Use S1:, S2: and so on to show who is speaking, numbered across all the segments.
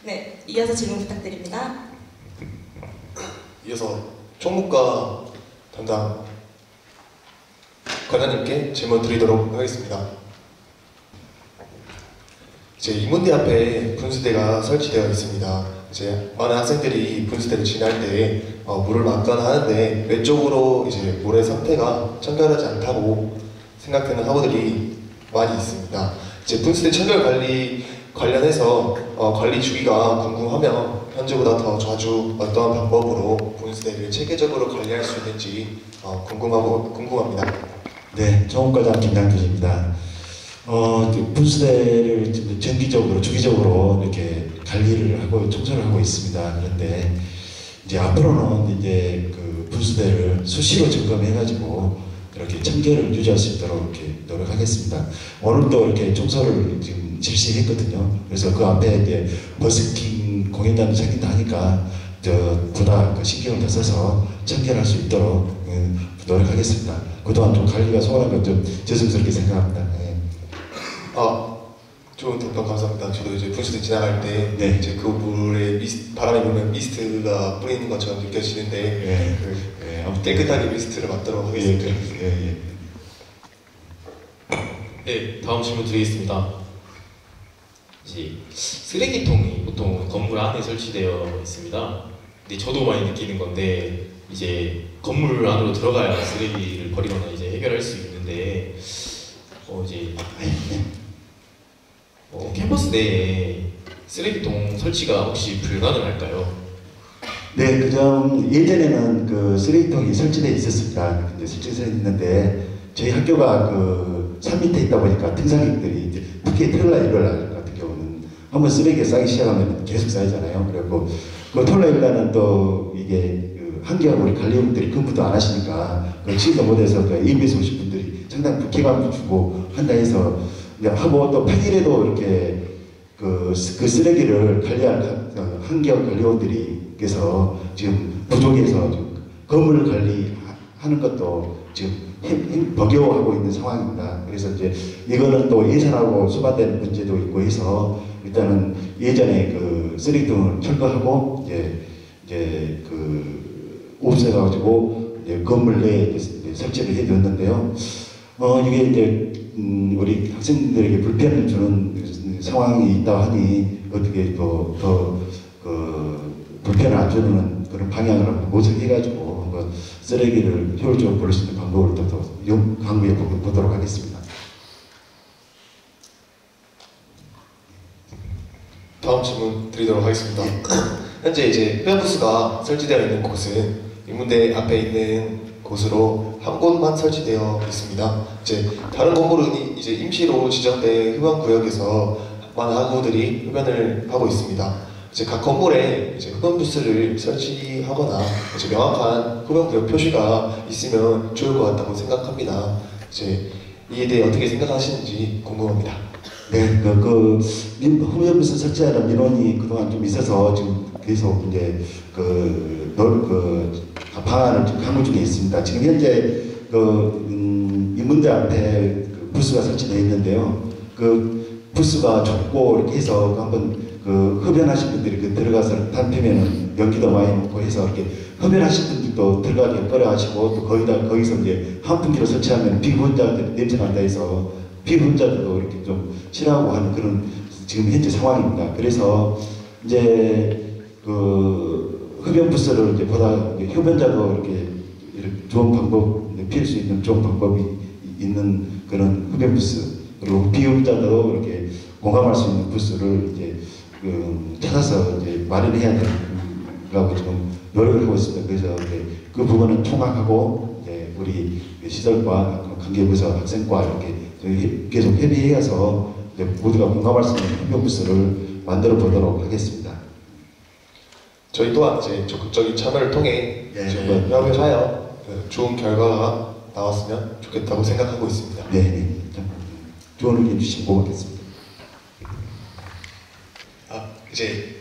S1: 네, 이어서 질문 부탁드립니다.
S2: 이어서 총무과 담당 관장님께 질문 드리도록 하겠습니다. 이제 인문대 앞에 분수대가 설치되어 있습니다. 이제 많은 학생들이 분수대를 지날 때 물을 맞거나 하는데 왼쪽으로 이제 물의 상태가 청결하지 않다고 생각되는 학우들이 많이 있습니다. 이제 분수대 청결 관리 관련해서 관리 주기가 궁금하며 현재보다 더 자주 어떠한 방법으로 분수대를 체계적으로 관리할 수 있는지 궁금합니다.
S3: 네, 정원과장 김양준입니다. 분수대를 정기적으로, 주기적으로 이렇게 관리를 하고 청소를 하고 있습니다. 그런데 이제 앞으로는 이제 그 분수대를 수시로 점검해가지고 이렇게 청결을 유지할 수 있도록 이렇게 노력하겠습니다. 오늘도 이렇게 청소를 지금 실시했거든요. 그래서 그 앞에 이제 버스킹 공연단도 생긴다 하니까 보다 신경을 더 써서 청결할 수 있도록 노력하겠습니다. 그동안 좀 관리가 소홀한 건 좀 죄송스럽게 생각합니다. 네.
S2: 좋은 답변 감사합니다. 저도 이제 분수대 지나갈 때
S3: 네.
S2: 이제 그 물에 바람이 불면 미스트가 뿌리는 것처럼 느껴지는데
S3: 네.
S2: 깨끗하게 미스트를 맞도록 하겠습니다.
S4: 네, 다음 질문 드리겠습니다. 이제 쓰레기통이 보통 건물 안에 설치되어 있습니다. 근데 저도 많이 느끼는 건데 이제 건물 안으로 들어가야 쓰레기를 버리거나 이제 해결할 수 있는데 이제 캠퍼스 내에 쓰레기통 설치가 혹시 불가능할까요?
S3: 네, 그점 예전에는 그 쓰레기통이 설치되어 있었습니다. 근데 설치되어 있는데 저희 학교가 그 산 밑에 있다 보니까 등산객들이 이제 특히 토요일날 같은 경우는 한번 쓰레기가 쌓이기 시작하면 계속 쌓이잖아요. 그리고 그 토요일날은 또 이게 그 한겨울 우리 관리원들이 근무도 안 하시니까 그 취소 못해서 그 EBS 오신 분들이 상당히 불쾌감을 주고 한다 해서 하고 또 평일에도 이렇게 그 쓰레기를 관리할 한겨울 관리원들께서 지금 부족해서 건물 관리하는 것도 지금 버겨워하고 있는 상황입니다. 그래서 이제 이거는 또 예산하고 수반되는 문제도 있고 해서 일단은 예전에 그 쓰레기통을 철거하고 이제 그 없애가지고 이제 건물 내에 이제 설치를 해뒀는데요. 이게 이제 우리 학생들에게 불편을 주는 상황이 있다 하니 어떻게 더 불편을 안 주는 그런 방향으로 모색해가지고 한번 쓰레기를 효율적으로 버릴 수 있는 방법을 더 강구해 보도록 하겠습니다.
S2: 다음 질문 드리도록 하겠습니다. 현재 이제 흡연부스가 설치되어 있는 곳은 인문대 앞에 있는 곳으로 한 곳만 설치되어 있습니다. 이제 다른 건물은 이제 임시로 지정된 흡연구역에서 많은 학우들이 흡연을 하고 있습니다. 이제 각 건물에 이제 흡연 부스를 설치하거나 이제 명확한 흡연 구역 표시가 있으면 좋을 것 같다고 생각합니다. 이제 이에 대해 어떻게 생각하시는지 궁금합니다.
S3: 네, 흡연 부스 설치하는 민원이 그동안 좀 있어서 지금 계속 이제 방안을 지금 강구 중에 있습니다. 지금 현재 인문대 앞에 부스가 설치되어 있는데요. 그 부스가 좁고 이렇게 해서 한번 흡연하신 분들이 들어가서 담 피면은 연기도 많이 먹고 해서 이렇게 흡연하신 분들도 들어가기 꺼려하시고 또 거기서 이제 환풍기로 설치하면 비흡연자들 냄새 난다 해서 비흡연자들도 이렇게 좀 싫어하고 하는 그런 지금 현재 상황입니다. 그래서 이제 흡연 부스를 이제 보다 흡연자도 이렇게 좋은 방법 피할 수 있는 좋은 방법이 있는 그런 흡연 부스 그리고 비흡연자도 이렇게 공감할 수 있는 부스를 이제 찾아서 이제 마련해야 되라고 지금 노력을 하고 있습니다. 그래서 그 부분은 총괄하고 우리 시설과 관계부서 학생과 이렇게 계속 협의해서 모두가 공감할 수 있는 흡연 부스를 만들어 보도록 하겠습니다.
S2: 저희 또한 이제 적극적인 참여를 통해 협의를 하여 좋은 결과가 나왔으면 좋겠다고 생각하고 있습니다.
S3: 네, 좋은 의견 주시면 고맙겠습니다.
S2: 이제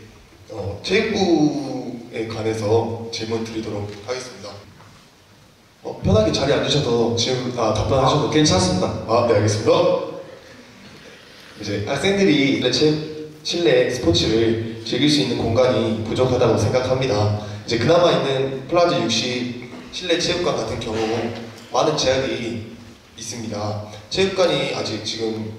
S2: 체육부에 관해서 질문 드리도록 하겠습니다. 편하게 자리에 앉으셔서 답변하셔도
S5: 괜찮습니다.
S2: 네, 알겠습니다. 이제 학생들이 실내 스포츠를 즐길 수 있는 공간이 부족하다고 생각합니다. 이제 그나마 있는 플라자 60 실내 체육관 같은 경우 많은 제약이 있습니다. 체육관이 아직 지금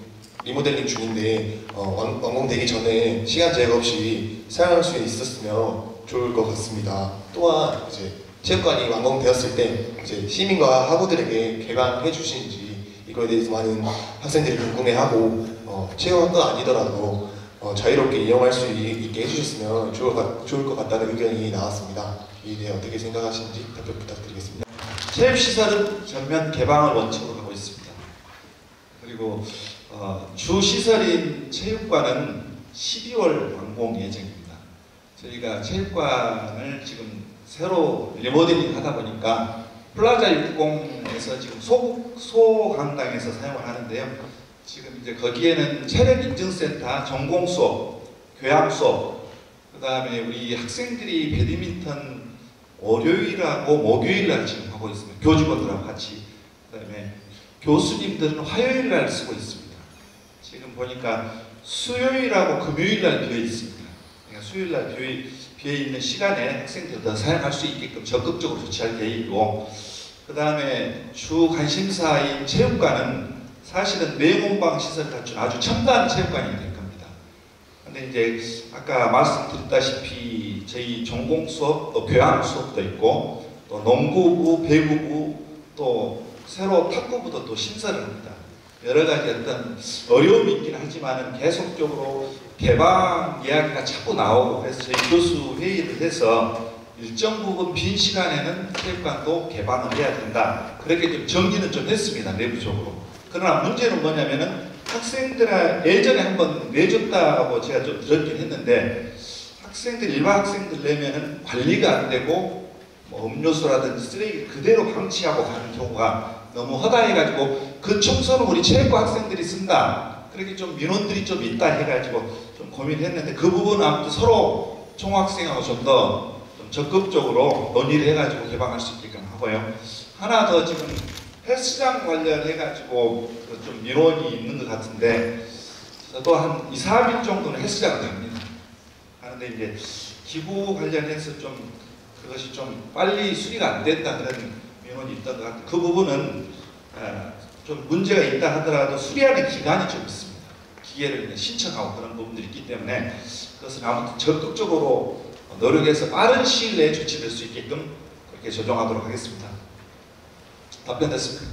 S2: 리모델링 중인데 완공되기 전에 시간 제약 없이 사용할 수 있었으면 좋을 것 같습니다. 또한 이제 체육관이 완공되었을 때 이제 시민과 학우들에게 개방해 주시는지 이거에 대해서 많은 학생들이 궁금해하고 체육학도 아니더라도 자유롭게 이용할 수 있게 해주셨으면 좋을 것 같다는 의견이 나왔습니다. 이에 대해 어떻게 생각하시는지 답변 부탁드리겠습니다.
S5: 체육시설은 전면 개방을 원칙으로 하고 있습니다. 그리고 주 시설인 체육관은 12월 완공 예정입니다. 저희가 체육관을 지금 새로 리모델링 하다 보니까 플라자 60에서 지금 소강당에서 사용을 하는데요. 지금 이제 거기에는 체력인증센터, 전공 수업, 교양 수업, 그 다음에 우리 학생들이 배드민턴 월요일하고 목요일날 지금 하고 있습니다. 교직원들하고 같이. 그 다음에 교수님들은 화요일날 쓰고 있습니다. 지금 보니까 수요일하고 금요일날 비어 있습니다. 그러니까 수요일날 비어 있는 시간에 학생들이 더 사용할 수 있게끔 적극적으로 조치할 계획이고, 그 다음에 주 관심사인 체육관은 사실은 뇌공방 시설을 갖춘 아주 첨단 체육관이 될 겁니다. 근데 이제 아까 말씀드렸다시피 저희 전공 수업, 또 교양 수업도 있고, 또 농구부, 배구부, 또 새로 탁구부도 또 신설을 합니다. 여러 가지 어떤 어려움이 있긴 하지만은 계속적으로 개방 이야기가 자꾸 나오고, 그래서 저희 교수 회의를 해서 일정 부분 빈 시간에는 체육관도 개방을 해야 된다. 그렇게 좀 정리는 좀 했습니다, 내부적으로. 그러나 문제는 뭐냐면은 학생들 예전에 한번 내줬다고 제가 좀 들었긴 했는데, 학생들 일반 학생들 내면은 관리가 안 되고 뭐 음료수라든지 쓰레기 그대로 방치하고 가는 경우가 너무 허다해가지고 그 청소는 우리 체육관 학생들이 쓴다. 그렇게 좀 민원들이 좀 있다 해가지고 좀 고민했는데, 그 부분은 아무튼 서로 총학생하고 좀 더 적극적으로 논의를 해가지고 개방할 수 있게끔 하고요. 하나 더 지금 헬스장 관련해가지고 좀 민원이 있는 것 같은데, 저도 한 2, 3일 정도는 헬스장을 갑니다. 하는데 이제 기부 관련해서 좀 그것이 좀 빨리 수리가 안 된다 그런 민원이 있던 것 같아요. 그 부분은 좀 문제가 있다 하더라도 수리하는 기간이 좀 있습니다. 기계를 신청하고 그런 부분들이 있기 때문에 그것은 아무튼 적극적으로 노력해서 빠른 시일 내에 조치될 수 있게끔 그렇게 조정하도록 하겠습니다. 답변됐습니까?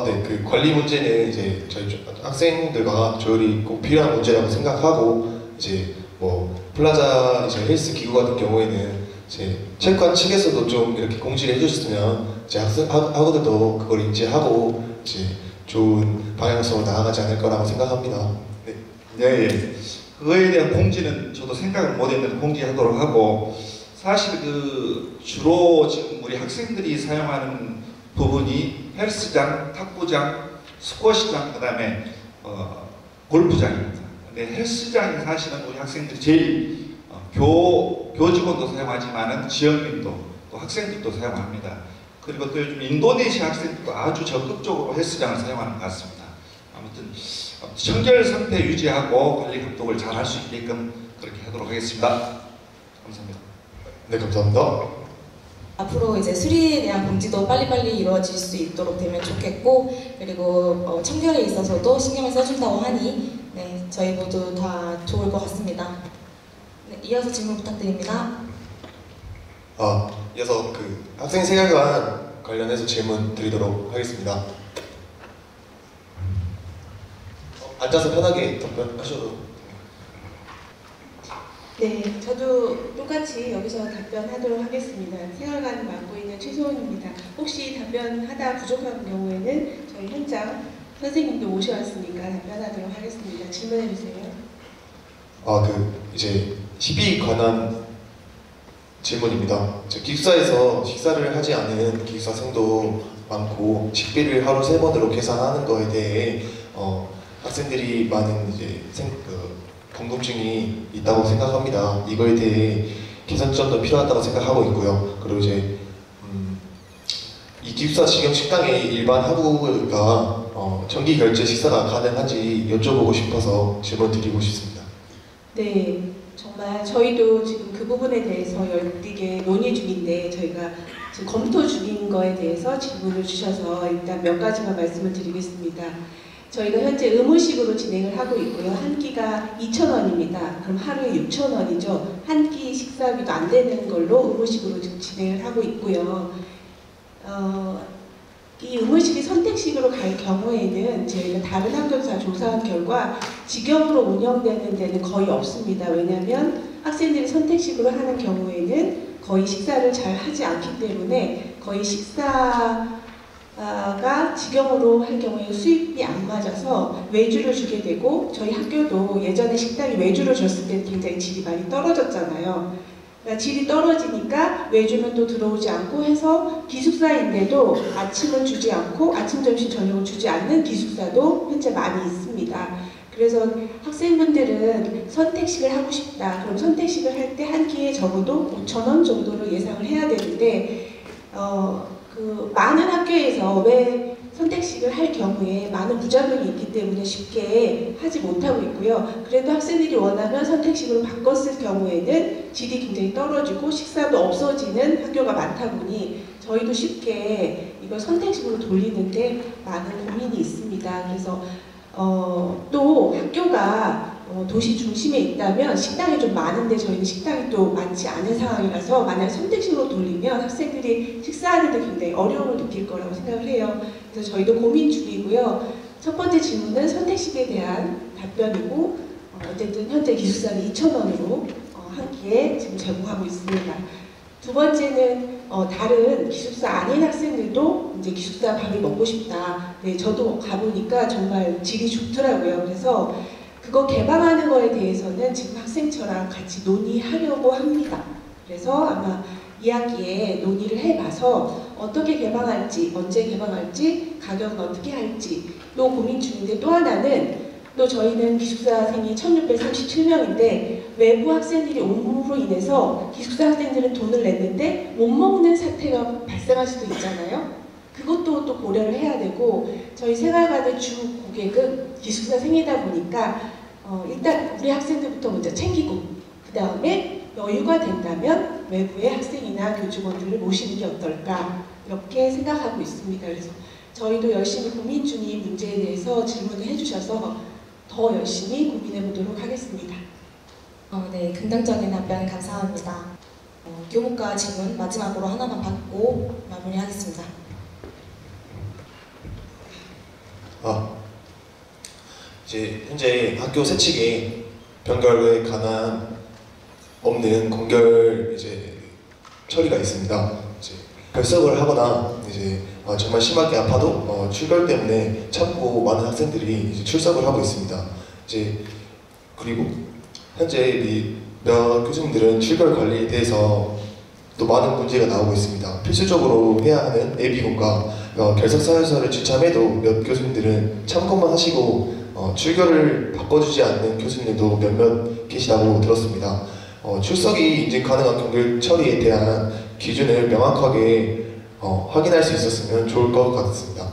S2: 네, 그 관리 문제는 이제 저희 학생들과 조율이 꼭 필요한 문제라고 생각하고, 이제 뭐 플라자 이제 헬스 기구 같은 경우에는 이제 체육관 측에서도 좀 이렇게 공지를 해주셨으면 이제 학우들도 그걸 인지하고 이제 좋은 방향성으로 나아가지 않을 거라고 생각합니다. 네.
S5: 네, 그거에 대한 공지는 저도 생각을 못했는데 공지하도록 하고, 사실 그 주로 지금 우리 학생들이 사용하는 부분이 헬스장, 탁구장, 스쿼시장, 그 다음에 골프장입니다. 근데 헬스장이 사실은 우리 학생들이 제일 교직원도 사용하지만은 지역민도 또 학생들도 사용합니다. 그리고 또 요즘 인도네시아 학생들도 아주 적극적으로 헬스장을 사용하는 것 같습니다. 아무튼 청결 상태 유지하고 관리 감독을 잘 할 수 있게끔 그렇게 하도록 하겠습니다. 감사합니다.
S2: 네, 감사합니다.
S1: 앞으로 이제 수리에 대한 공지도 빨리빨리 이루어질 수 있도록 되면 좋겠고, 그리고 청결에 있어서도 신경을 써준다고 하니 네, 저희 모두 다 좋을 것 같습니다. 네, 이어서 질문 부탁드립니다.
S2: 이어서 그 학생 생활관 관련해서 질문 드리도록 하겠습니다. 앉아서 편하게 답변하셔도.
S6: 네, 저도 똑같이 여기서 답변하도록 하겠습니다. 생활관 맡고 있는 최소원입니다. 혹시 답변하다 부족한 경우에는 저희 현장 선생님도 모셔왔으니까 답변하도록 하겠습니다. 질문해 주세요.
S2: 이제 시비 관한 질문입니다. 기숙사에서 식사를 하지 않은 기숙사생도 많고 식비를 하루 3번으로 계산하는 거에 대해 학생들이 많은 이제 궁금증이 있다고 생각합니다. 이거에 대해 개선점도 필요하다고 생각하고 있고요. 그리고 이제 이 기숙사 직영 식당에 일반 학우가 정기 결제 식사가 가능한지 여쭤보고 싶어서 질문 드리고 싶습니다.
S6: 네, 정말 저희도 지금 그 부분에 대해서 열띠게 논의 중인데 저희가 지금 검토 중인 거에 대해서 질문을 주셔서 일단 몇 가지만 말씀을 드리겠습니다. 저희가 현재 의무식으로 진행을 하고 있고요. 한 끼가 2,000원입니다. 그럼 하루에 6,000원이죠. 한 끼 식사비도 안 되는 걸로 의무식으로 지금 진행을 하고 있고요. 이 의무식이 선택식으로 갈 경우에는 저희가 다른 학교에서 조사한 결과 직영으로 운영되는 데는 거의 없습니다. 왜냐하면 학생들이 선택식으로 하는 경우에는 거의 식사를 잘 하지 않기 때문에 거의 식사가 직영으로 할 경우에 수입이 안 맞아서 외주를 주게 되고, 저희 학교도 예전에 식당이 외주를 줬을 때 굉장히 질이 많이 떨어졌잖아요. 그러니까 질이 떨어지니까 외주는 또 들어오지 않고 해서 기숙사인데도 아침은 주지 않고 아침, 점심, 저녁을 주지 않는 기숙사도 현재 많이 있습니다. 그래서 학생분들은 선택식을 하고 싶다. 그럼 선택식을 할 때 한 끼에 적어도 5,000원 정도를 예상을 해야 되는데 많은 학교에서 왜 선택식을 할 경우에 많은 부작용이 있기 때문에 쉽게 하지 못하고 있고요. 그래도 학생들이 원하면 선택식으로 바꿨을 경우에는 질이 굉장히 떨어지고 식사도 없어지는 학교가 많다 보니 저희도 쉽게 이걸 선택식으로 돌리는데 많은 고민이 있습니다. 그래서 또 학교가 도시 중심에 있다면 식당이 좀 많은데 저희는 식당이 또 많지 않은 상황이라서 만약 선택식으로 돌리면 학생들이 식사하는 데 굉장히 어려움을 느낄 거라고 생각을 해요. 그래서 저희도 고민 중이고요. 첫 번째 질문은 선택식에 대한 답변이고 어쨌든 현재 기숙사는 2,000원으로 한 끼에 지금 제공하고 있습니다. 두 번째는 다른 기숙사 아닌 학생들도 이제 기숙사 밥이 먹고 싶다. 네, 저도 가보니까 정말 질이 좋더라고요. 그래서 그거 개방하는 거에 대해서는 지금 학생처랑 같이 논의하려고 합니다. 그래서 아마 2학기에 논의를 해봐서 어떻게 개방할지, 언제 개방할지, 가격은 어떻게 할지 또 고민 중인데, 또 하나는 또 저희는 기숙사생이 1,637명인데 외부 학생들이 옴으로 인해서 기숙사 학생들은 돈을 냈는데 못 먹는 사태가 발생할 수도 있잖아요. 그것도 또 고려를 해야 되고, 저희 생활관의 주 고객은 기숙사생이다 보니까 일단 우리 학생들부터 먼저 챙기고 그 다음에 여유가 된다면 외부의 학생이나 교직원들을 모시는 게 어떨까 이렇게 생각하고 있습니다. 그래서 저희도 열심히 고민 중인 문제에 대해서 질문을 해주셔서 더 열심히 고민해 보도록 하겠습니다.
S1: 네, 긍정적인 답변 감사합니다. 교무과 질문 마지막으로 하나만 받고 마무리하겠습니다.
S2: 이제 현재 학교 세칙에 변결에 관한 없는 공결 이제 처리가 있습니다. 이제 결석을 하거나 이제 정말 심하게 아파도 출결 때문에 참고 많은 학생들이 이제 출석을 하고 있습니다. 이제 그리고 현재 몇 교수님들은 출결 관리에 대해서 또 많은 문제가 나오고 있습니다. 필수적으로 해야 하는 예비군과 결석 사유서를 지참해도 몇 교수님들은 참고만 하시고 출결을 바꿔주지 않는 교수님들도 몇몇 계시다고 들었습니다. 출석이 인증 가능한 경결 처리에 대한 기준을 명확하게 확인할 수 있었으면 좋을 것 같습니다.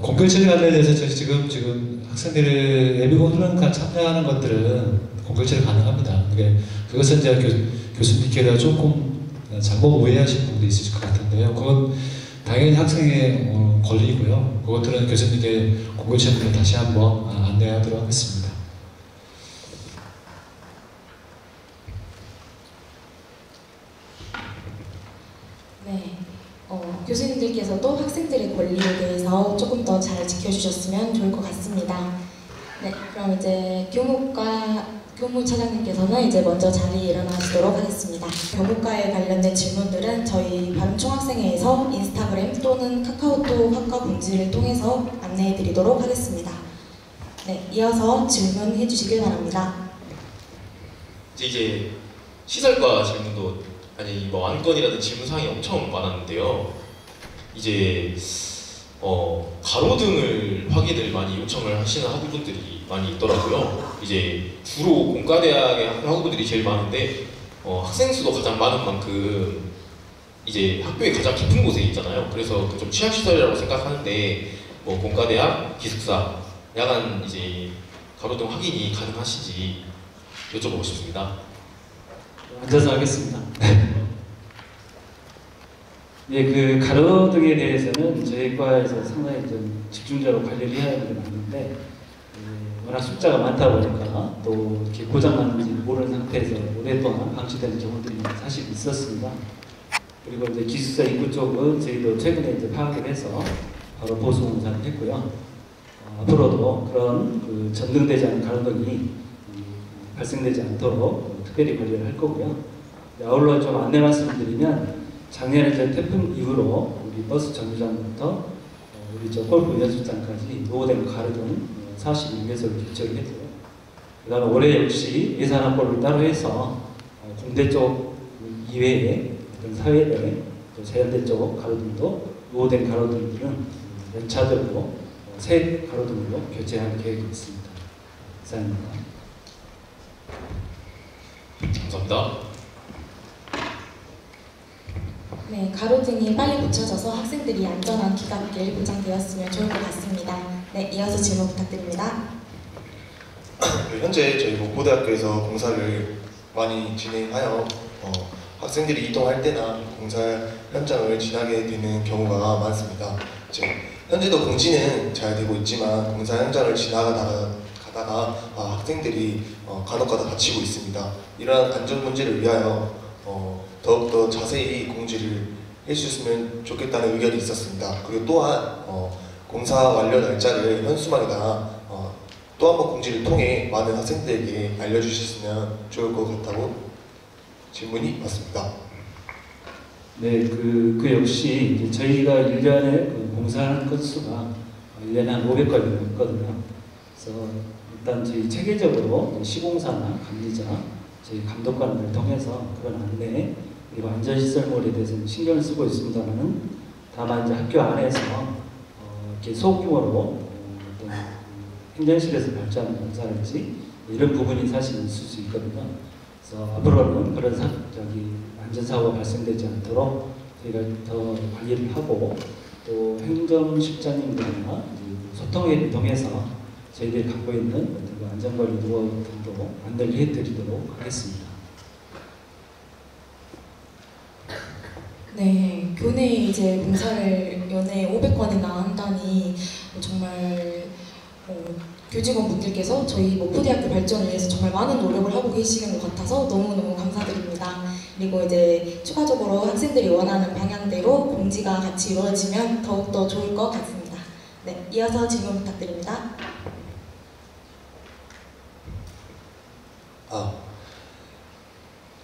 S7: 공결 처리 관련해서 지금 학생들의 예비군 훈련 참여하는 것들은 공결 처리 가능합니다. 그것은 이제 교수님께서 조금 잘못 오해하신 부분도 있으실 것 같은데요. 그건 당연히 학생의 권리이고요. 그것들은 교수님께 공결 처리를 다시 한번 안내하도록 하겠습니다.
S1: 네, 교수님들께서도 학생들의 권리에 대해서 조금 더 잘 지켜주셨으면 좋을 것 같습니다. 네, 그럼 이제 교무차장님께서는 이제 먼저 자리에 일어나시도록 하겠습니다. 교무과에 관련된 질문들은 저희 발음총학생회에서 인스타그램 또는 카카오톡 학과 공지를 통해서 안내해드리도록 하겠습니다. 네, 이어서 질문해 주시길 바랍니다.
S4: 이제 시설과 질문도 안건이라든 질문사항이 엄청 많았는데요. 이제 가로등을 확인을 많이 요청을 하시는 학우분들이 많이 있더라고요. 이제 주로 공과대학의 학우분들이 제일 많은데 학생 수도 가장 많은 만큼 이제 학교의 가장 깊은 곳에 있잖아요. 그래서 좀 취약시설이라고 생각하는데 공과대학, 기숙사, 야간 이제 가로등 확인이 가능하신지 여쭤보고 싶습니다.
S7: 앉아서 하겠습니다. 예, 그 가로등에 대해서는 저희 과에서 상당히 좀 집중적으로 관리를 해야 하는 게 맞는데 워낙 숫자가 많다 보니까 또 이렇게 고장났는지 모르는 상태에서 오랫동안 방치되는 경우들이 사실 있었습니다. 그리고 이제 기숙사 입구 쪽은 저희도 최근에 이제 파악을 해서 바로 보수 공사를 했고요. 앞으로도 그런 그 전등되지 않은 가로등이 발생되지 않도록 특별히 관리를 할 거고요. 아울러 좀 안내 말씀드리면 작년에 이제 태풍 이후로 우리 버스 정류장부터 우리 저 골프 연습장까지 노후된 가로등 42개소를 개최를 했고요. 그 다음에 올해 역시 예산 확보를 따로 해서 공대 쪽 이외에 사회대, 또 세연대 쪽 가로등도 노후된 가로등들은 연차적으로 새 가로등으로 교체할 계획이 있습니다. 이상입니다.
S4: 감사합니다.
S1: 네, 가로등이 빨리 붙여져서 학생들이 안전한 귀갓길 보장되었으면 좋을 것 같습니다. 네, 이어서 질문 부탁드립니다.
S2: 현재 저희 목포대학교에서 공사를 많이 진행하여 학생들이 이동할 때나 공사 현장을 지나게 되는 경우가 많습니다. 현재도 공지는 잘 되고 있지만 공사 현장을 지나가다가 학생들이 간혹가다 다치고 있습니다. 이러한 안전 문제를 위하여 더욱더 자세히 공지를 해주셨으면 좋겠다는 의견이 있었습니다. 그리고 또한 공사 완료 날짜를 현수막에다 또 한 번 공지를 통해 많은 학생들에게 알려주셨으면 좋을 것 같다고 질문이 왔습니다.
S7: 네, 그 역시 이제 저희가 1년에 그 공사하는 건수가 1년에 한 500건이 넘거든요. 그래서 일단 저희 체계적으로 시공사나 관리자, 저희 감독관을 통해서 그런 안내 그리고 안전시설물에 대해서 신경을 쓰고 있습니다만은 다만 이제 학교 안에서 이렇게 소규모로 어떤 행정실에서 발주하는 공사라든지 이런 부분이 사실 있을 수 있거든요. 그래서 앞으로는 그런 안전사고가 발생되지 않도록 저희가 더 관리를 하고 또 행정실장님들이나 소통회를 통해서 저희들이 갖고 있는 안전관리 노하우 등도 안내를 해드리도록 하겠습니다.
S1: 네, 교내 이제 공사를 연에 500건이나 한다니 정말 교직원분들께서 저희 목포대학교 발전을 위해서 정말 많은 노력을 하고 계시는 것 같아서 너무너무 감사드립니다. 그리고 이제 추가적으로 학생들이 원하는 방향대로 공지가 같이 이루어지면 더욱더 좋을 것 같습니다. 네, 이어서 질문 부탁드립니다.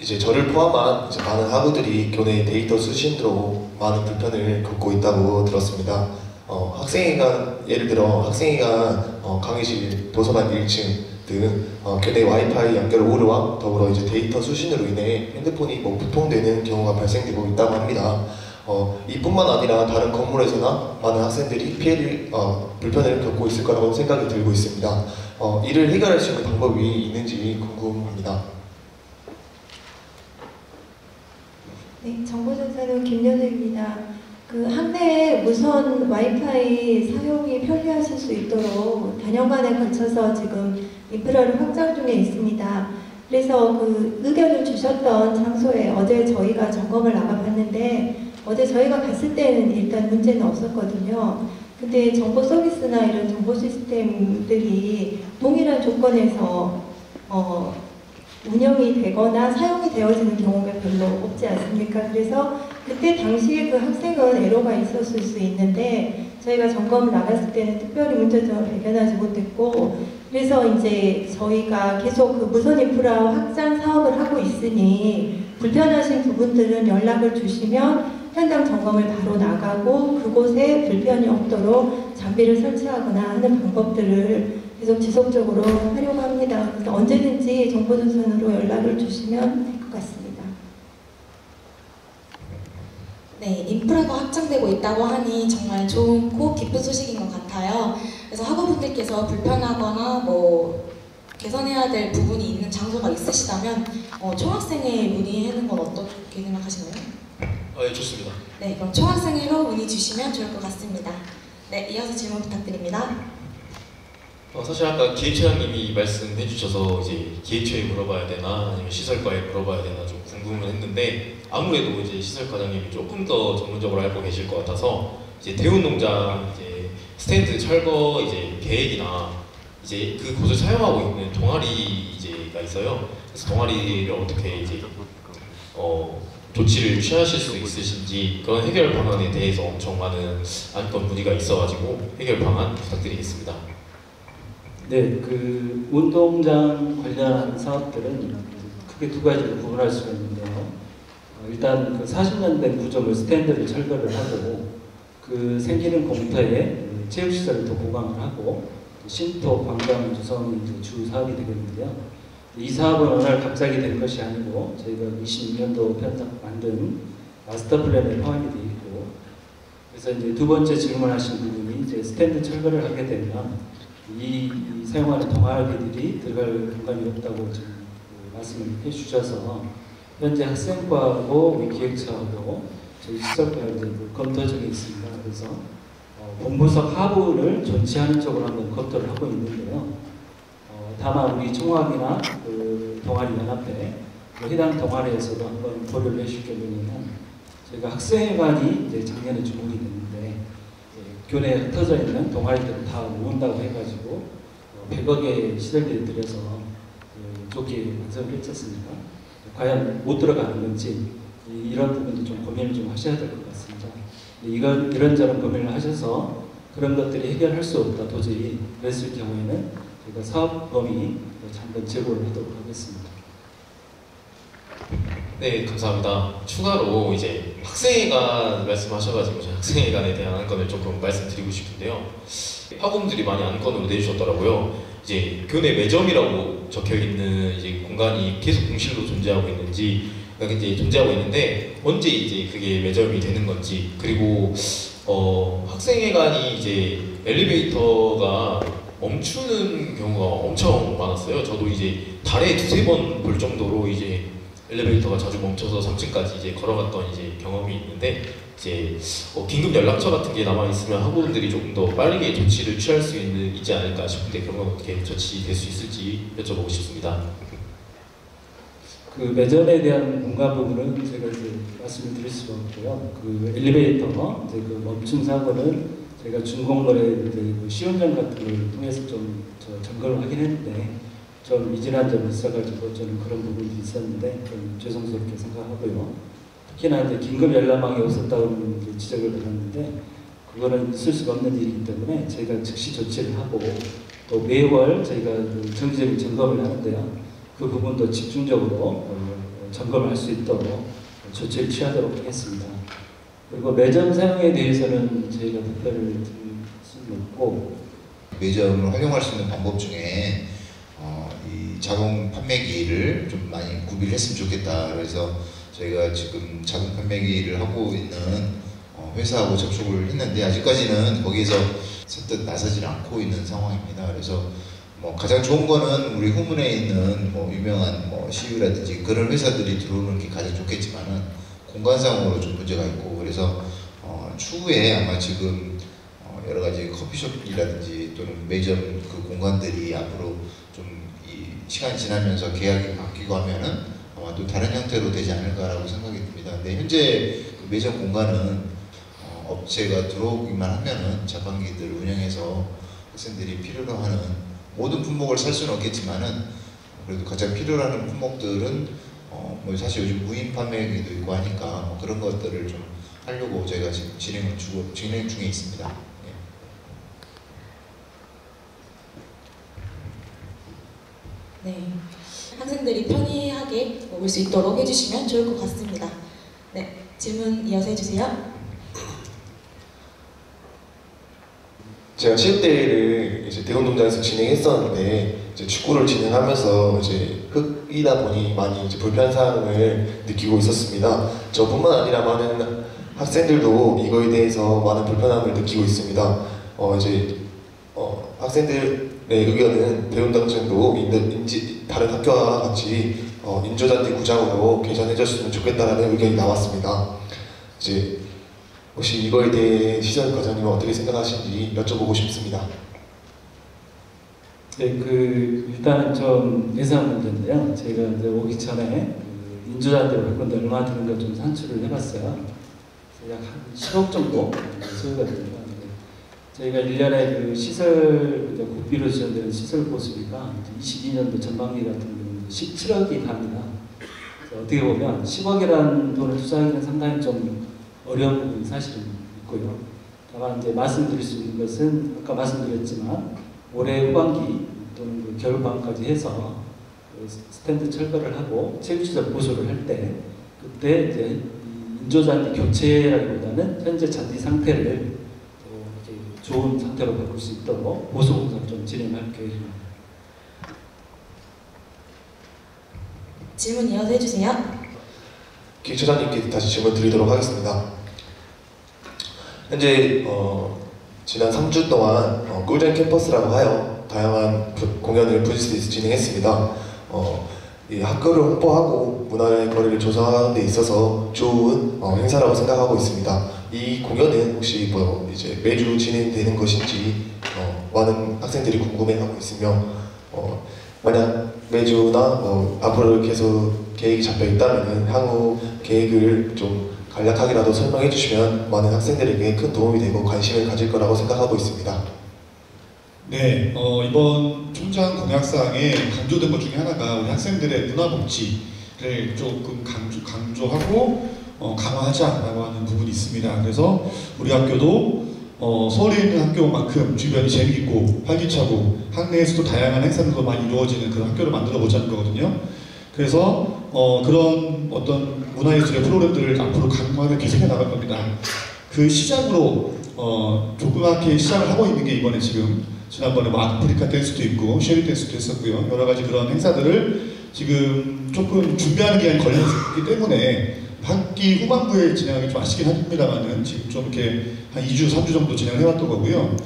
S2: 이제 저를 포함한 많은 학우들이 교내 데이터 수신으로 많은 불편을 겪고 있다고 들었습니다. 학생회관, 예를 들어 학생회관, 강의실, 도서관 1층 등 교내 와이파이 연결 오류와 더불어 이제 데이터 수신으로 인해 핸드폰이 부통되는 경우가 발생되고 있다고 합니다. 이뿐만 아니라 다른 건물에서나 많은 학생들이 불편을 겪고 있을 거라고 생각이 들고 있습니다. 이를 해결할 수 있는 방법이 있는지 궁금합니다.
S8: 네, 정보전사는 김연우입니다. 그 학내에 무선 와이파이 사용이 편리하실 수 있도록 단연간에 걸쳐서 지금 인프라를 확장 중에 있습니다. 그래서 그 의견을 주셨던 장소에 어제 저희가 점검을 나가봤는데 어제 저희가 갔을 때는 일단 문제는 없었거든요. 근데 정보 서비스나 이런 정보 시스템들이 동일한 조건에서 운영이 되거나 사용이 되어지는 경우가 별로 없지 않습니까? 그래서 그때 당시에 그 학생은 에러가 있었을 수 있는데 저희가 점검을 나갔을 때는 특별히 문제점을 발견하지 못했고 그래서 이제 저희가 계속 그 무선 인프라 확장 사업을 하고 있으니 불편하신 부분들은 연락을 주시면 현장 점검을 바로 나가고 그곳에 불편이 없도록 장비를 설치하거나 하는 방법들을 계속 지속적으로 하려고 합니다. 그래서 언제든지 정보전선으로 연락을 주시면 될 것 같습니다.
S1: 네, 인프라가 확장되고 있다고 하니 정말 좋고 기쁜 소식인 것 같아요. 그래서 학우분들께서 불편하거나 개선해야 될 부분이 있는 장소가 있으시다면 총학생회에 문의하는 건 어떻게 생각하시나요?
S4: 네, 좋습니다.
S1: 네, 그럼 총학생회로 문의 주시면 좋을 것 같습니다. 네, 이어서 질문 부탁드립니다.
S4: 사실 아까 기획처장님이 말씀해 주셔서 이제 기획처에 물어봐야 되나 아니면 시설과에 물어봐야 되나 좀 궁금은 했는데 아무래도 이제 시설과장님이 조금 더 전문적으로 알고 계실 것 같아서 이제 대운농장 이제 스탠드 철거 이제 계획이나 이제 그 곳을 사용하고 있는 동아리 이제가 있어요. 그래서 동아리를 어떻게 이제 조치를 취하실 수 있으신지 그런 해결 방안에 대해서 엄청 많은 안건 문의가 있어가지고 해결 방안 부탁드리겠습니다.
S9: 네, 그 운동장 관련 사업들은 크게 두 가지로 구분할 수가 있는데요. 일단 그 40년 된 구조물 스탠드를 철거를 하고 그 생기는 공터에 체육시설을 더 보강을 하고 신토 관광 조성이 이제 주 사업이 되겠는데요. 이 사업은 어느 날 갑자기 된 것이 아니고 저희가 26년도 편성 만든 마스터 플랜에 포함이 되어 있고, 그래서 이제 두 번째 질문하신 부분이 이제 스탠드 철거를 하게 되면 이 사용하는 동아리들이 들어갈 공간이 없다고 지금 말씀을 해주셔서 현재 학생과하고 우리 기획처하고 저희 시설과 이제 검토 중에 있습니다. 그래서 본부석 하부를 존치하는 쪽으로 한번 검토를 하고 있는데요. 다만 우리 총학이나 그 동아리 연합회, 해당 동아리에서도 한번 고려를 해줄 경우에는 저희가 학생회관이 이제 작년에 주목이 됐는데 교내에 흩어져 있는 동아리들을 다 모은다고 해가지고 100억의 시설비를 들여서 좋게 완성을 했었습니다. 과연 못 들어가는 건지 이런 부분도 좀 고민을 좀 하셔야 될 것 같습니다. 이런저런 고민을 하셔서 그런 것들이 해결할 수 없다 도저히 그랬을 경우에는 저희가 사업 범위 한번 제고를 하도록 하겠습니다.
S4: 네, 감사합니다. 추가로 이제 학생회관 말씀하셔가지고 학생회관에 대한 안건을 조금 말씀드리고 싶은데요. 학우분들이 많이 안건으로 내주셨더라고요. 이제 교내 매점이라고 적혀 있는 이제 공간이 계속 공실로 존재하고 있는지, 이제 존재하고 있는데 언제 이제 그게 매점이 되는 건지, 그리고 학생회관이 이제 엘리베이터가 멈추는 경우가 엄청 많았어요. 저도 이제 달에 두세 번 볼 정도로 이제 엘리베이터가 자주 멈춰서 3층까지 이제 걸어갔던 이제 경험이 있는데, 이제 긴급 연락처 같은 게 남아 있으면 학우분들이 조금 더 빠르게 조치를 취할 수 있지 않을까 싶은데 그런 건 어떻게 조치될 수 있을지 여쭤보고 싶습니다.
S9: 그 매점에 대한 공간 부분은 제가 이제 말씀을 드릴 수가 없고요. 그 엘리베이터 이제 그 멈춤 사고는 제가 준공거래 이제 그 시운전 같은 걸 통해서 좀 점검을 하긴 했는데 좀 미진한 점이 있어가지고 저는 그런 부분이 있었는데 좀 죄송스럽게 생각하고요. 특히나 이제 긴급 열람망이 없었다고 지적을 들었는데 그거는 있을 수가 없는 일이기 때문에 저희가 즉시 조치를 하고 또 매월 저희가 그 정기적인 점검을 하는데요. 그 부분도 집중적으로 점검할 수 있도록 조치를 취하도록 하겠습니다. 그리고 매점 사용에 대해서는 저희가 답변을 드릴 수는 없고,
S10: 매점을 활용할 수 있는 방법 중에 이 자동 판매기를 좀 많이 구비를 했으면 좋겠다. 그래서 저희가 지금 자동 판매기를 하고 있는 회사하고 접촉을 했는데 아직까지는 거기에서 선뜻 나서지 않고 있는 상황입니다. 그래서 가장 좋은 거는 우리 후문에 있는 유명한 CU라든지 그런 회사들이 들어오는 게 가장 좋겠지만은 공간상으로 좀 문제가 있고, 그래서 추후에 아마 지금 여러 가지 커피숍이라든지 또는 매점 그 공간들이 앞으로 좀 이 시간이 지나면서 계약이 바뀌고 하면은 아마 또 다른 형태로 되지 않을까라고 생각이 듭니다. 근데 현재 그 매점 공간은 업체가 들어오기만 하면은 자판기들 운영해서 학생들이 필요로 하는 모든 품목을 살 수는 없겠지만은 그래도 가장 필요로 하는 품목들은 사실 요즘 무인 판매기도 있고 하니까 그런 것들을 좀 하려고 저희가 지금 진행 중에 있습니다.
S1: 네, 학생들이 편리하게 올 수 있도록 해주시면 좋을 것 같습니다. 네, 질문 이어서 해주세요.
S2: 제가 체육대회를 이제 대운동장에서 진행했었는데 이제 축구를 진행하면서 이제 흙이다 보니 많이 이제 불편사항을 느끼고 있었습니다. 저뿐만 아니라 많은 학생들도 이거에 대해서 많은 불편함을 느끼고 있습니다. 학생들의 의견은 대운동장도 다른 학교와 같이 인조잔디 구장으로 개선해줬으면 좋겠다라는 의견이 나왔습니다. 이제 혹시 이거에 대해 시설 과장님은 어떻게 생각하시는지 여쭤보고 싶습니다.
S9: 네, 일단은 좀 예산 문제인데요. 저희가 이제 오기 전에 인조잔디를 바꾼데 얼마 드는가 좀 산출을 해봤어요. 약 한 10억 정도 소요가 됩니다. 저희가 1년에 시설 국비로 지원되는 시설 보수비가 22년도 전반기 같은 경우는 17억이 갑니다. 어떻게 보면 10억이라는 돈을 투자하기는 상당히 좀 어려운 부분이 사실은 있고요. 다만 이제 말씀드릴 수 있는 것은 아까 말씀드렸지만 올해 후반기 또는 겨울방학까지 해서 스탠드 철거를 하고 체육시설 보수를 할 때 그때 이제 인조잔디 교체라기보다는 현재 잔디 상태를 이렇게 좋은 상태로 바꿀 수 있도록 보수 공사를 좀 진행할 계획입니다.
S1: 질문 이어서 해주세요.
S2: 기초장님께 다시 질문 드리도록 하겠습니다. 현재 지난 3주 동안 꿀잼 캠퍼스라고 하여 다양한 공연을 분실에서 진행했습니다. 이 학교를 홍보하고 문화의 거리를 조성하는 데 있어서 좋은 행사라고 생각하고 있습니다. 이 공연은 혹시 이제 매주 진행되는 것인지 많은 학생들이 궁금해하고 있으며 만약 매주나 앞으로 계속 계획이 잡혀 있다면 향후 계획을 좀 간략하게라도 설명해 주시면 많은 학생들에게 큰 도움이 되고 관심을 가질 거라고 생각하고 있습니다.
S11: 네, 이번 총장 공약사항에 강조된 것 중에 하나가 우리 학생들의 문화복지를 조금 강조하고 강화하자라고 하는 부분이 있습니다. 그래서 우리 학교도 서울에 있는 학교만큼 주변이 재미있고 활기차고 학내에서도 다양한 행사들도 많이 이루어지는 그런 학교를 만들어 보자는 거거든요. 그래서 그런 어떤 문화예술의 프로그램들을 앞으로 강화를 계속해 나갈 겁니다. 그 시작으로 조그맣게 시작을 하고 있는 게 이번에 지난번에 아프리카 댄스도 있고 쉐리 댄스도 했었고요. 여러 가지 그런 행사들을 지금 조금 준비하는 기간이 걸렸기 때문에 학기 후반부에 진행하기 좀 아쉽긴 합니다만은 지금 좀 이렇게 한 2주, 3주 정도 진행을 해왔던 거고요.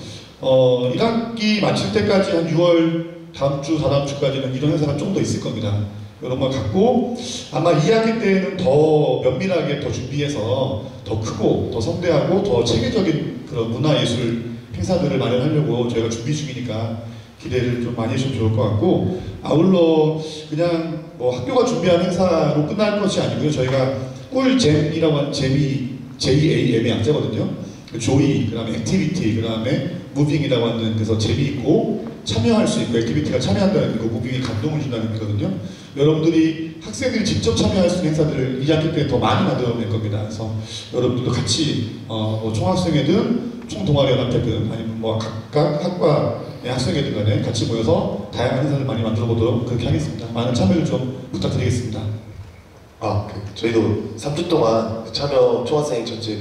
S11: 1학기 마칠 때까지 한 6월 다음 주, 다다음 주까지는 이런 행사가 좀 더 있을 겁니다. 이런 걸 갖고 아마 2학기 때에는 더 면밀하게 더 준비해서 더 크고 더 성대하고 더 체계적인 그런 문화예술 행사들을 마련하려고 저희가 준비 중이니까 기대를 좀 많이 해주시면 좋을 것 같고 아울러 그냥 학교가 준비한 행사로 끝날 것이 아니고요. 저희가 꿀잼이라고 하는 JAM의 약자거든요. 조이, 그 다음에 액티비티, 그 다음에 무빙이라고 하는 그래서 재미있고 참여할 수 있고 액티비티가 참여한다는 의미고 무빙이 감동을 준다는 의미거든요. 여러분들이 학생들이 직접 참여할 수 있는 행사들을 2학기 때 더 많이 만들어낼 겁니다. 그래서 여러분들도 같이 총학생회든 총동아리연합회든 아니면 각각 학과의 학생회든 간에 같이 모여서 다양한 행사를 많이 만들어 보도록 그렇게 하겠습니다. 많은 참여를 좀 부탁드리겠습니다.
S2: 저희도 3주 동안 참여 총학생 전체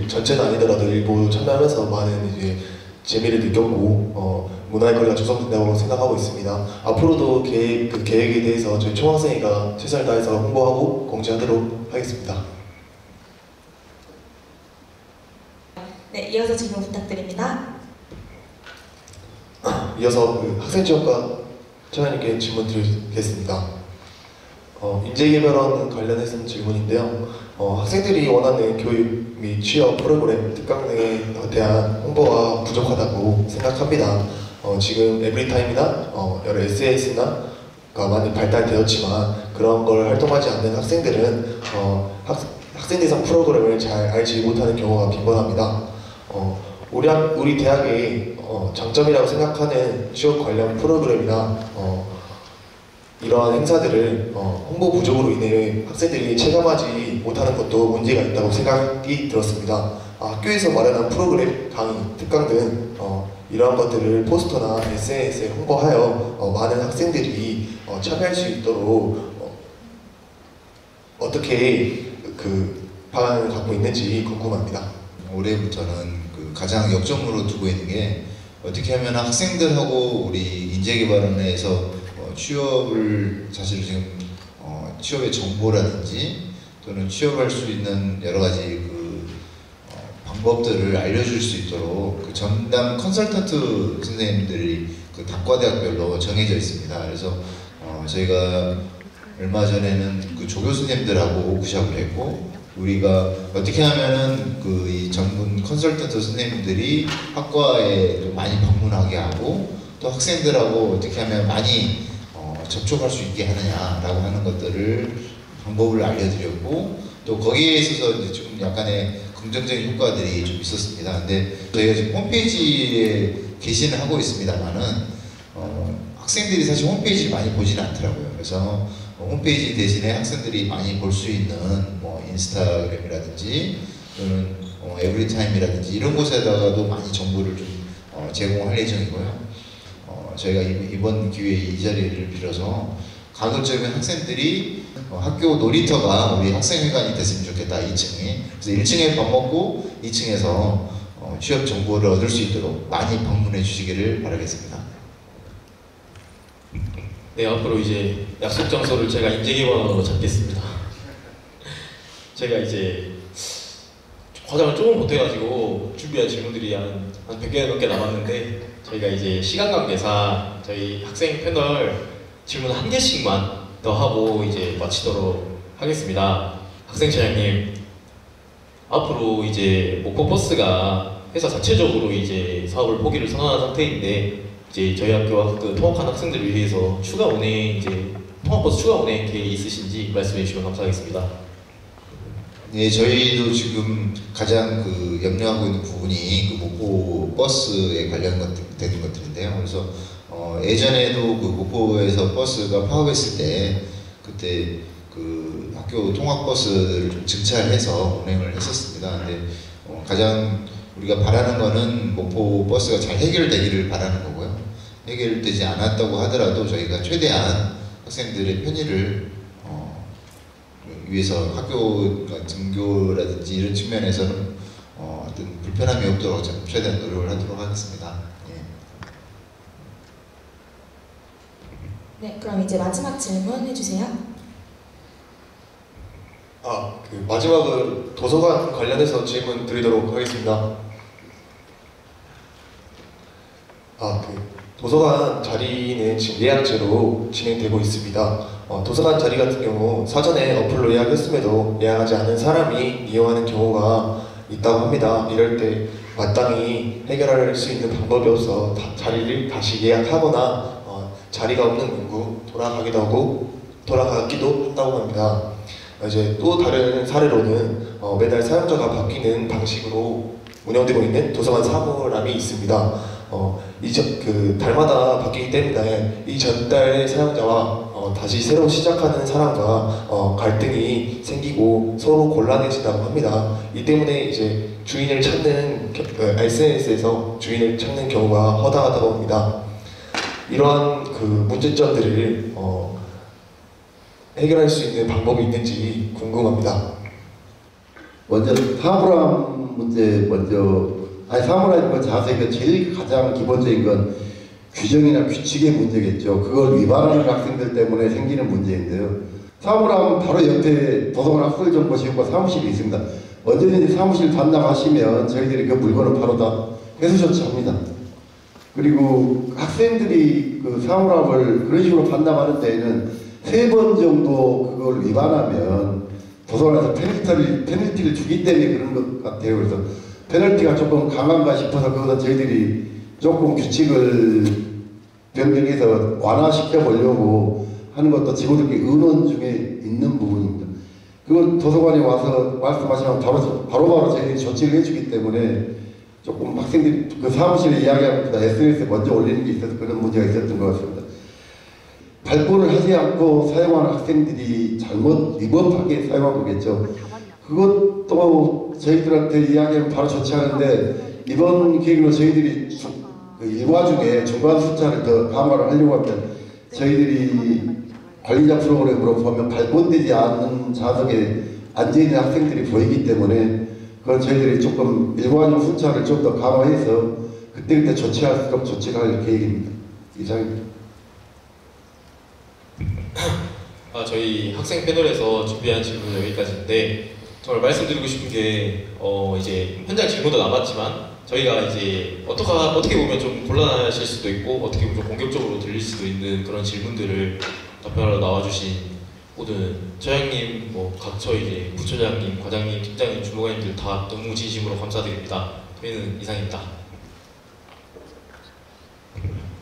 S2: 전체는 아니더라도 일부 참여하면서 많은 이제 재미를 느꼈고 문화의 거리가 조성된다고 생각하고 있습니다. 앞으로도 그 계획에 대해서 저희 총학생회가 최선을 다해서 홍보하고 공지하도록 하겠습니다.
S1: 네, 이어서 질문 부탁드립니다.
S2: 이어서 학생지원과 차장님께 질문 드리겠습니다. 인재개발원 관련해서 질문인데요. 학생들이 원하는 교육 및 취업 프로그램, 특강 등에 대한 홍보가 부족하다고 생각합니다. 지금 에브리타임이나 여러 SNS가 많이 발달되었지만 그런 걸 활동하지 않는 학생들은 학생 대상 프로그램을 잘 알지 못하는 경우가 빈번합니다. 우리 대학의 장점이라고 생각하는 취업 관련 프로그램이나 이러한 행사들을 홍보 부족으로 인해 학생들이 체감하지 못하는 것도 문제가 있다고 생각이 들었습니다. 학교에서 마련한 프로그램, 강의, 특강 등 이러한 것들을 포스터나 SNS에 홍보하여 많은 학생들이 참여할 수 있도록 어떻게 방안을 갖고 있는지 궁금합니다.
S10: 올해부터는 가장 역점으로 두고 있는 게 어떻게 하면 학생들하고 우리 인재개발원에서 취업을 사실 지금 취업의 정보라든지 또는 취업할 수 있는 여러 가지 방법들을 알려줄 수 있도록 전담 컨설턴트 선생님들이 다과대학별로 정해져 있습니다. 그래서 저희가 얼마 전에는 조교수님들하고 워크숍을 했고 우리가 어떻게 하면은 이 전문 컨설턴트 선생님들이 학과에 좀 많이 방문하게 하고 또 또 학생들하고 어떻게 하면 많이 접촉할 수 있게 하느냐라고 하는 것들을 방법을 알려드렸고 또 거기에 있어서 이제 좀 약간의 긍정적인 효과들이 좀 있었습니다. 근데 저희가 지금 홈페이지에 게시는 하고 있습니다만은 학생들이 사실 홈페이지를 많이 보지는 않더라고요. 그래서 홈페이지 대신에 학생들이 많이 볼 수 있는 뭐 인스타그램이라든지 또는 에브리타임이라든지 이런 곳에다가도 많이 정보를 좀 제공할 예정이고요. 저희가 이번 기회에 이 자리를 빌어서 가급적이면 학생들이 학교 놀이터가 우리 학생회관이 됐으면 좋겠다. 2층에. 그래서 1층에 밥 먹고 2층에서 취업 정보를 얻을 수 있도록 많이 방문해 주시기를 바라겠습니다.
S4: 네, 앞으로 이제 약속 장소를 제가 인재개발로 잡겠습니다. 제가 이제 과장을 조금 못해가지고 준비한 질문들이 한 100개 넘게 남았는데 저희가 이제 시간 관계상 저희 학생 패널 질문 1개씩만 더 하고 이제 마치도록 하겠습니다. 학생 차장님, 앞으로 이제 목포버스가 회사 자체적으로 이제 사업을 포기를 선언한 상태인데 이제 저희 학교와 그 통학한 학생들을 위해서 추가 운행 이제 통학버스 추가 운행 계획이 있으신지 말씀해 주시면 감사하겠습니다.
S10: 네, 저희도 지금 가장 그 염려하고 있는 부분이 그 목포 버스에 관련되는 것들인데요. 그래서 예전에도 그 목포에서 버스가 파업했을 때 그때 그 학교 통학버스를 좀 증차해서 운행을 했었습니다. 근데 가장 우리가 바라는 거는 목포 버스가 잘 해결되기를 바라는 거고요. 해결되지 않았다고 하더라도 저희가 최대한 학생들의 편의를 위해서 학교 등교라든지 이런 측면에서는 어떤 불편함이 없도록 최대한 노력을 하도록 하겠습니다. 예.
S1: 네, 그럼 이제 마지막 질문 해주세요.
S2: 그 마지막은 도서관 관련해서 질문 드리도록 하겠습니다. 도서관 자리는 지금 예약제로 진행되고 있습니다. 도서관 자리 같은 경우 사전에 어플로 예약했음에도 예약하지 않은 사람이 이용하는 경우가 있다고 합니다. 이럴 때 마땅히 해결할 수 있는 방법이 없어 자리를 다시 예약하거나 자리가 없는 경우 돌아가기도 한다고 합니다. 이제 또 다른 사례로는 매달 사용자가 바뀌는 방식으로 운영되고 있는 도서관 사물함이 있습니다. 달마다 바뀌기 때문에 이 전달 사용자와 다시 새로 시작하는 사람과 갈등이 생기고 서로 곤란해진다고 합니다. 이 때문에 이제 주인을 찾는 SNS에서 주인을 찾는 경우가 허다하다고 합니다. 이러한 그 문제점들을 해결할 수 있는 방법이 있는지 궁금합니다.
S3: 먼저 사물함 문제 사물함 자세가 제일 가장 기본적인 건 규정이나 규칙의 문제겠죠. 그걸 위반하는 학생들 때문에 생기는 문제인데요. 사물함 바로 옆에 도서관 학술정보시험과 사무실이 있습니다. 언제든지 사무실 반납하시면 저희들이 그 물건을 바로 다 회수 조치합니다. 그리고 학생들이 그 사물함을 그런 식으로 반납하는 때에는 3번 정도 그걸 위반하면 도서관에서 페널티를 주기 때문에 그런 것 같아요. 그래서 페널티가 조금 강한가 싶어서 그것은 저희들이 조금 규칙을 변경해서 완화시켜 보려고 하는 것도 직원들끼리 의논 중에 있는 부분입니다. 그건 도서관에 와서 말씀하시면 바로바로 저희들이 조치를 해주기 때문에 조금 학생들이 그 사무실에 이야기하는 것보다 SNS에 먼저 올리는 게 있어서 그런 문제가 있었던 것 같습니다. 발권을 하지 않고 사용하는 학생들이 잘못 위법하게 사용한 거겠죠. 그것도 저희들한테 이야기하면 바로 조치하는데 이번 계획으로 저희들이 일과 중에 중간 숫자를 더 강화를 하려고 하면 저희들이 관리자 프로그램으로 보면 발권되지 않는 좌석에 앉아있는 학생들이 보이기 때문에 그건 저희들이 조금 일과중 숫자를 좀 더 강화해서 그때 조치할 수 있도록 조치를 할 계획입니다. 이상입니다.
S4: 저희 학생 패널에서 준비한 질문은 여기까지인데 정말 말씀드리고 싶은 게 이제 현장 질문도 남았지만 저희가 이제 어떻게 보면 좀 곤란하실 수도 있고 어떻게 보면 좀 공격적으로 들릴 수도 있는 그런 질문들을 답변하러 나와주신 모든 처장님, 각처 이제 부처장님, 과장님, 팀장님, 주무관님들 다 너무 진심으로 감사드립니다. 저희는 이상입니다.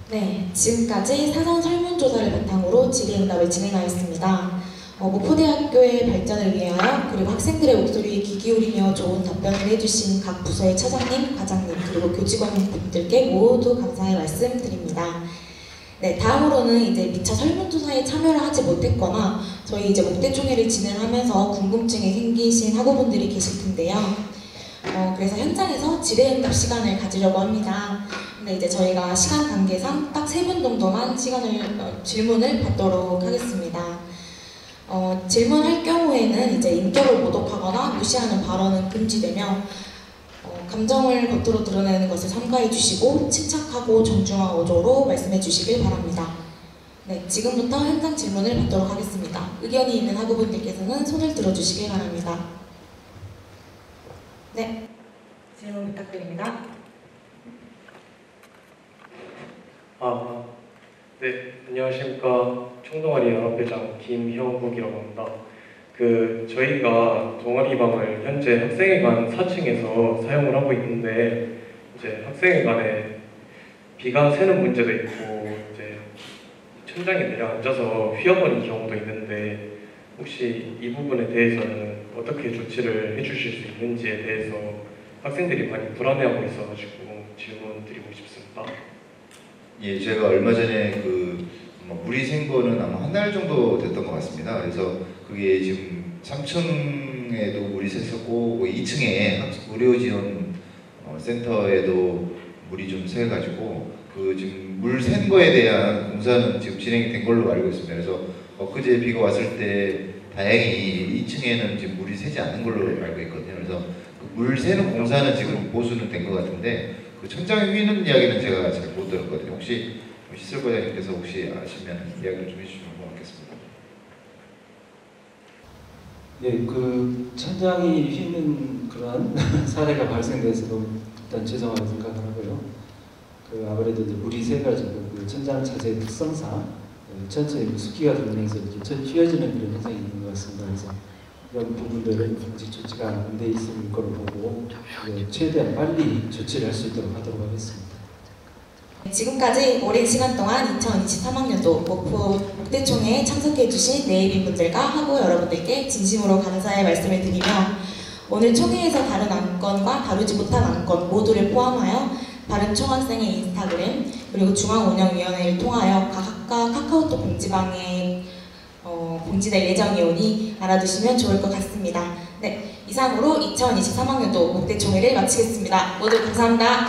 S1: 네, 지금까지 사전 설문조사를 바탕으로 질의응답을 진행하였습니다. 목포대학교의 발전을 위하여 그리고 학생들의 목소리에 귀 기울이며 좋은 답변을 해주신 각 부서의 차장님, 과장님 그리고 교직원분들께 모두 감사의 말씀 드립니다. 네, 다음으로는 이제 미처 설문조사에 참여를 하지 못했거나 저희 이제 목대총회를 진행하면서 궁금증이 생기신 학우분들이 계실 텐데요. 그래서 현장에서 질의응답 시간을 가지려고 합니다. 근데 이제 저희가 시간 관계상 딱 3분 정도만 질문을 받도록 하겠습니다. 질문할 경우에는 이제 인격을 모독하거나 무시하는 발언은 금지되며 감정을 겉으로 드러내는 것을 삼가해 주시고 침착하고 정중한 어조로 말씀해 주시길 바랍니다. 네, 지금부터 현장 질문을 받도록 하겠습니다. 의견이 있는 학우분들께서는 손을 들어주시길 바랍니다. 네, 질문 부탁드립니다.
S12: 네, 안녕하십니까. 총동아리 연합회장 김형국이라고 합니다. 저희가 동아리방을 현재 학생회관 4층에서 사용을 하고 있는데 이제 학생회관에 비가 새는 문제도 있고 이제 천장에 내려앉아서 휘어버린 경우도 있는데 혹시 이 부분에 대해서는 어떻게 조치를 해주실 수 있는지에 대해서 학생들이 많이 불안해하고 있어가지고 질문 드리고 싶습니다.
S10: 예, 제가 얼마 전에 물이 샌 거는 아마 한 달 정도 됐던 것 같습니다. 그래서 그게 지금 3층에도 물이 샜었고 2층에 무료 지원 센터에도 물이 좀 새가지고 지금 물 샌 거에 대한 공사는 지금 진행이 된 걸로 알고 있습니다. 그래서 엊그제 비가 왔을 때 다행히 2층에는 지금 물이 새지 않는 걸로 알고 있거든요. 그래서 물 새는 공사는 지금 보수는 된 것 같은데 천장에 휘는 이야기는 제가 잘 못 들었거든요. 혹시 시설과장님께서 혹시 아시면 이야기를 좀 해주시면 고맙겠습니다.
S9: 네, 천장이 휘는 그런 사례가 발생돼서 일단 죄송하게 생각을 하고요. 아무래도 이제 물이 새가지고 천장 자재의 특성상 천천히 습기가 들면서 천천히 휘어지는 그런 현상이 있는 것 같습니다. 그래서 이런 부분들은 아직 조치가 안 돼 있을 거로 보고 최대한 빨리 조치를 할 수 있도록 하도록 하겠습니다.
S1: 지금까지 오랜 시간 동안 2023학년도 목대총회에 참석해주신 네이비분들과 학우 여러분들께 진심으로 감사의 말씀을 드리며 오늘 총회에서 다룬 안건과 다루지 못한 안건 모두를 포함하여 다른 총학생의 인스타그램 그리고 중앙운영위원회를 통하여 각 학과 카카오톡 공지방에 공지될 예정이오니 알아두시면 좋을 것 같습니다. 네, 이상으로 2023학년도 목대총회를 마치겠습니다. 모두 감사합니다.